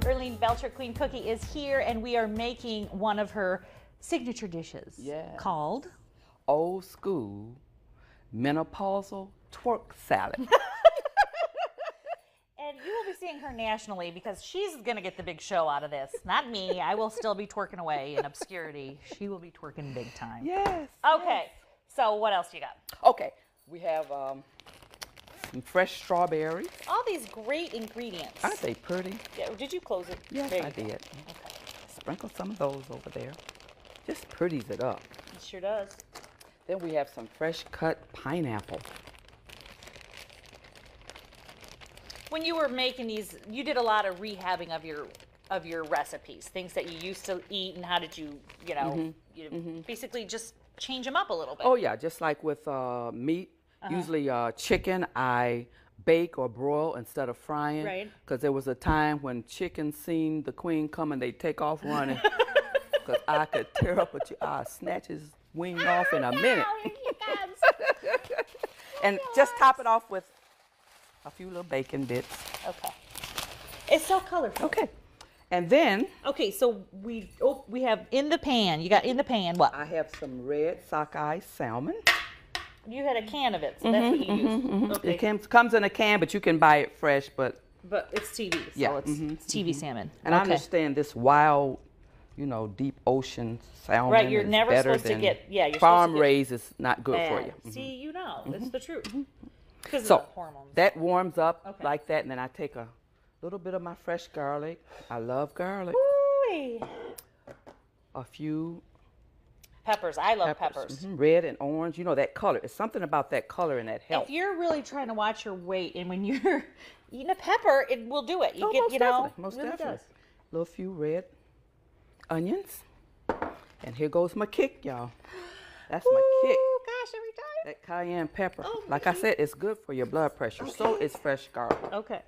Earlean Belcher Queen Cookie is here, and we are making one of her signature dishes called Old School Menopausal Twerk Salad. And you will be seeing her nationally because she's going to get the big show out of this. Not me. I will still be twerking away in obscurity. She will be twerking big time. Yes. Okay. So what else you got? Okay. We have some fresh strawberries. All these great ingredients. Aren't they pretty? Yeah. Did you close it? Yes, I did. Okay. Sprinkle some of those over there. Just pretties it up. It sure does. Then we have some fresh cut pineapple. When you were making these, you did a lot of rehabbing of your recipes, things that you used to eat, and how did you, basically just change them up a little bit. Oh yeah, just like with meat. Usually chicken, I bake or broil instead of frying. Right. Because there was a time when chicken seen the queen come and they take off running. Because I could tear up I'd snatch his wing off in a minute. And just top it off with a few little bacon bits. Okay. It's so colorful. Okay. And then. Okay, so we have in the pan. You got in the pan what? I have some red sockeye salmon. You had a can of it, so that's what you used. Okay. It comes in a can, but you can buy it fresh. But it's TV, so yeah, it's TV salmon. And I understand this wild, deep ocean salmon. Right, you're is never better supposed to than get. Yeah, you're farm supposed to get raised is not good for you. See, it's the truth. Because So of the hormones. that warms up like that, and then I take a little bit of my fresh garlic. I love garlic. Ooh-wee. A few peppers. I love peppers. Red and orange. That color. It's something about that color and that help. If you're really trying to watch your weight, and when you're eating a pepper, it will do it. You most really definitely. does. Little few red onions. And here goes my kick, y'all. That's my kick. Oh gosh, every time. That cayenne pepper. Oh, like I said, it's good for your blood pressure. Okay. So is fresh garlic. Okay.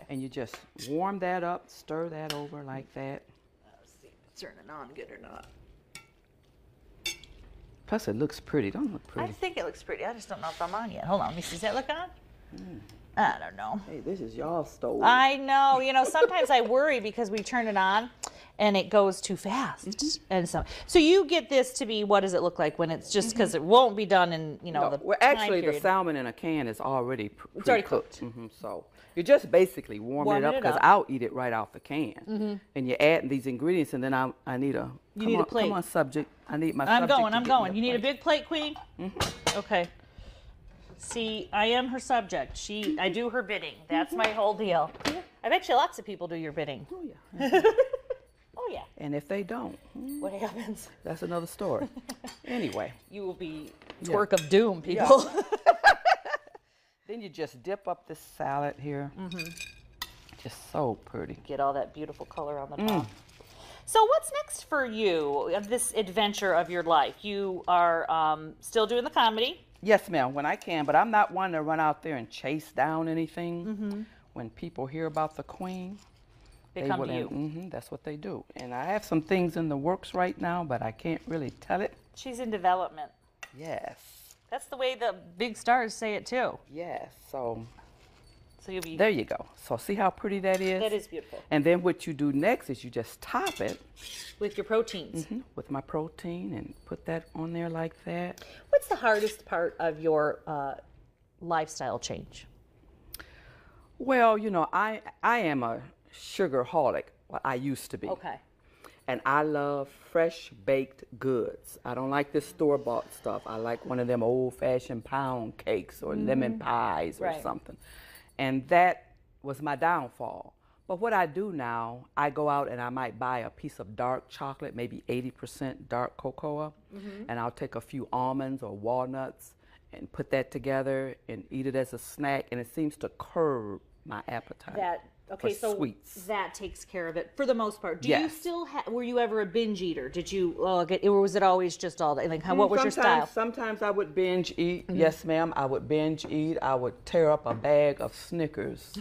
And you just warm that up, stir that over like that. Let's see if it's turning on good or not. Plus, it looks pretty. Don't it look pretty? I think it looks pretty. I just don't know if I'm on yet. Hold on. Let me see. Does that look on? I don't know. Hey, this is y'all stove. I know. Sometimes I worry because we turn it on and it goes too fast. And so you get this to be, what does it look like when it's just, because it won't be done in, the well, actually, time the salmon in a can is already it's already cooked. So you're just basically warming it up because I'll eat it right out the can. And you're adding these ingredients, and then I need a. You need a plate. Come on, subject. I need my subject. I'm going. You need a big plate, Queen? Okay. See, I am her subject. I do her bidding. That's my whole deal. I bet you lots of people do your bidding. Oh, yeah. Oh, yeah. And if they don't, what happens? That's another story. Anyway. You will be twerk of doom, people. Yeah. Then you just dip up this salad here. Just so pretty. Get all that beautiful color on the top. So what's next for you, this adventure of your life? You are still doing the comedy. Yes, ma'am, when I can, but I'm not one to run out there and chase down anything. When people hear about the queen, they come to you. That's what they do. And I have some things in the works right now, but I can't really tell it. She's in development. Yes. That's the way the big stars say it too. Yes, so you'll be... There you go. So see how pretty that is? That is beautiful. And then what you do next is you just top it. With your proteins. With my protein, and put that on there like that. What's the hardest part of your lifestyle change? Well, I am a sugarholic. Well, I used to be. Okay. And I love fresh baked goods. I don't like this store-bought stuff. I like one of them old-fashioned pound cakes or lemon pies or something. And that was my downfall. But what I do now, I go out and I might buy a piece of dark chocolate, maybe 80% dark cocoa, and I'll take a few almonds or walnuts and put that together and eat it as a snack, and it seems to curb my appetite. Okay, so sweets. That takes care of it for the most part. Do you still were you ever a binge eater? Did you or was it always just all day? Like, what was your style? Sometimes I would binge eat. Yes, ma'am, I would binge eat. I would tear up a bag of Snickers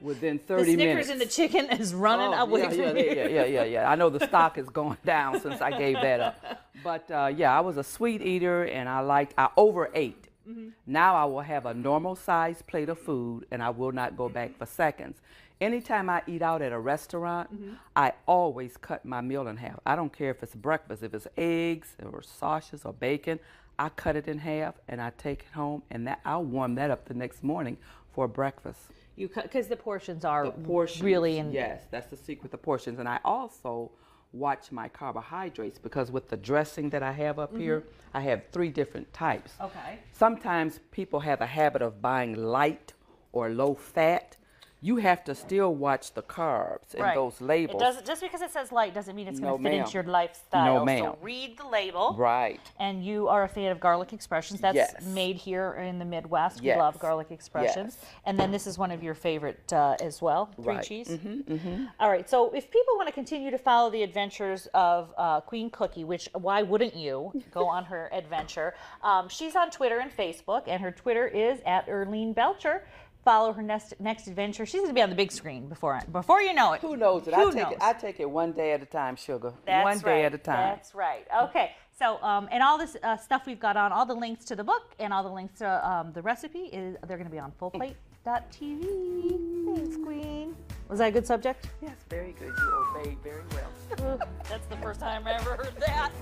within 30 minutes. The Snickers and the chicken is running away from you. Yeah. I know the stock is going down since I gave that up. But yeah, I was a sweet eater, and I overate Now I will have a normal sized plate of food and I will not go back for seconds. Anytime I eat out at a restaurant, I always cut my meal in half. I don't care if it's breakfast, if it's eggs or sausages or bacon, I cut it in half and I take it home, and I'll warm that up the next morning for breakfast. You cut, because the portions are Really yes, that's the secret, the portions. And I also watch my carbohydrates, because with the dressing that I have up here, I have 3 different types. Okay. Sometimes people have a habit of buying light or low fat. You have to still watch the carbs and those labels. It doesn't, just because it says light doesn't mean it's going to fit into your No, lifestyle. ma'am. So read the label. Right. And you are a fan of garlic expressions. That's made here in the Midwest. We love garlic expressions. And then this is one of your favorite as well, 3 cheese. All right. So if people want to continue to follow the adventures of Queen Cookie, which why wouldn't you go on her adventure? She's on Twitter and Facebook, and her Twitter is @Earlean Belcher. Follow her next adventure. She's going to be on the big screen before you know it. Who knows it? I take it one day at a time, sugar. One day at a time. That's right. Okay. So, and all this stuff we've got on, all the links to the book and all the links to the recipe, they're going to be on fullplate.tv. Thanks, Queen. Was that a good subject? Yes, very good. You obeyed very well. That's the first time I ever heard that.